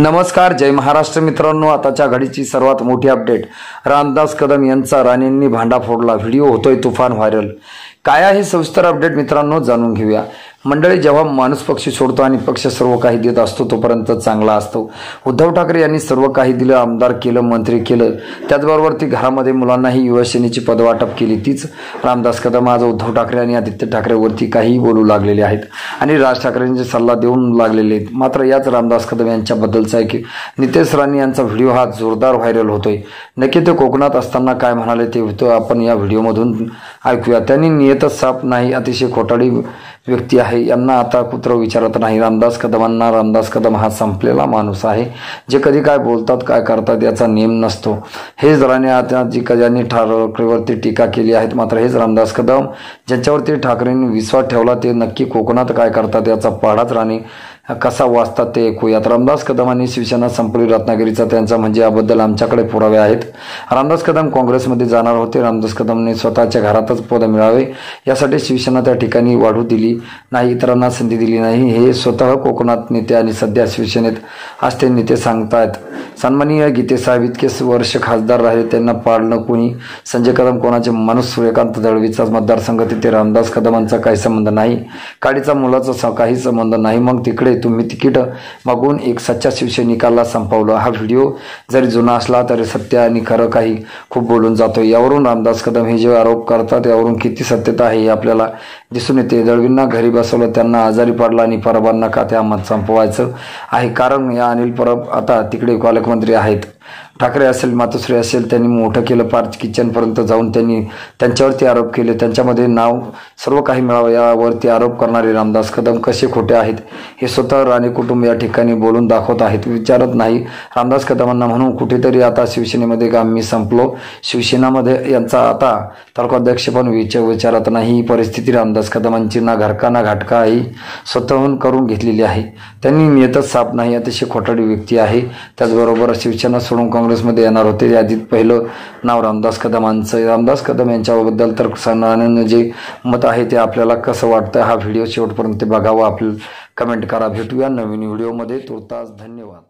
नमस्कार, जय महाराष्ट्र मित्रांनो। आताच्या घडीची सर्वात मोठी अपडेट, रामदास कदम यांचा राणेंनी भांडा फोडला, व्हिडिओ होतोय तुफान व्हायरल। काय आहे सविस्तर अपडेट मित्रांनो, जाणून घेऊया। मंडळी, जेव्हा माणूस पक्ष सोडतो आणि पक्ष सर्व काही देत असतो तोपर्यंत चांगला असतो। उद्धव ठाकरे यांनी सर्व काही दिलं, आमदार केलं, मंत्री केलं, त्याचबरोबर ती घरामध्ये मुलांनाही युवासेनेची पदवाटप केली। तीच रामदास कदम आज उद्धव ठाकरे आणि आदित्य ठाकरेवरती काही बोलू लागलेले आहेत आणि राज ठाकरेंचे सल्ला देऊन लागलेले आहेत। मात्र याच रामदास कदम यांच्याबद्दलचा आहे की नितेश राणे यांचा व्हिडिओ हा जोरदार व्हायरल होतोय। नक्की ते कोकणात असताना काय म्हणाले ते होतं आपण या व्हिडिओमधून ऐकूया। त्यांनी नियतच साफ नाही, अतिशय खोटाडी व्यक्ती आहे, यांना आता कुत्र विचारत नाही। रामदास कदमांना रामदास कदम हा संपलेला माणूस आहे, जे कधी काय बोलतात काय करतात याचा नेम नसतो। हेच राणे आता जी ज्यांनी ठाकरेवरती टीका केली आहे, मात्र हेच रामदास कदम ज्यांच्यावरती ठाकरेंनी विश्वास ठेवला ते नक्की कोकणात काय करतात याचा पाढाच राणे कसा वाचतात ते ऐकूयात। रामदास कदमांनी शिवसेना संपली रत्नागिरीचा त्यांचा म्हणजे याबद्दल आमच्याकडे पुरावे आहेत। रामदास कदम काँग्रेसमध्ये जाणार होते। रामदास कदमने स्वतःच्या घरातच पद मिळावे यासाठी शिवसेना त्या ठिकाणी वाढू दिली नाही, इतरांना संधी दिली नाही, हे स्वतः कोकणात नेते आणि सध्या शिवसेनेत असते नेते सांगतायत। सन्माननीय गीते साहेब इतके वर्ष खासदार राहिले, त्यांना पाडलं कोणी? संजय कदम कोणाचे माणूस? सूर्यकांत दळवीचा मतदारसंघ, तिथे रामदास कदमांचा काही संबंध नाही, काडीचा मुलाचा काही संबंध नाही, मग तिकडे तुम्ही तिकीट मागून एक सच्चा शिवसैनिकाला संपवलं। हा व्हिडिओ जरी जुना असला तरी सत्य आणि खरं काही खूप बोलून जातो। यावरून रामदास कदम हे जे आरोप करतात यावरून किती सत्यता आहे हे आपल्याला दिसून येते। दळवींना घरी बसवलं, त्यांना आजारी पडला आणि परबांना का त्या मत संपवायचं आहे, कारण या अनिल परब आता तिकडे पालकमंत्री आहेत। ठाकरे असेल, मातोश्री असेल, त्यांनी मोठं केलं, पार किचनपर्यंत जाऊन त्यांनी त्यांच्यावरती आरोप केले, त्यांच्यामध्ये नाव सर्व काही मिळावं यावरती आरोप करणारे रामदास कदम कसे खोटे आहेत हे स्वतः राणे कुटुंब या ठिकाणी बोलून दाखवत आहेत, विचारत नाही। रामदास कदमांना म्हणून कुठेतरी आता शिवसेनेमध्ये का मी संपलो, शिवसेनामध्ये यांचा आता तालुकाध्यक्ष पण विचारत नाही। ही परिस्थिती रामदास कदमांची ना घरका ना घाटका आहे, स्वतःहून करून घेतलेली आहे। त्यांनी नियतच साफ नाही, अतिशय खोटाडी व्यक्ती आहे। त्याचबरोबर शिवसेना सोडून काँग्रेसमध्ये येणार होते, यादीत पहिलं नाव रामदास कदमांचं। रामदास कदम यांच्याबद्दल तर सन्मानाने जे मत आहे ते आपल्याला कसं वाटतं, हा व्हिडिओ शेवटपर्यंत बघावा, आपल्याला कमेंट करा। भेटूया नवीन व्हिडिओमध्ये, तुर्तास धन्यवाद।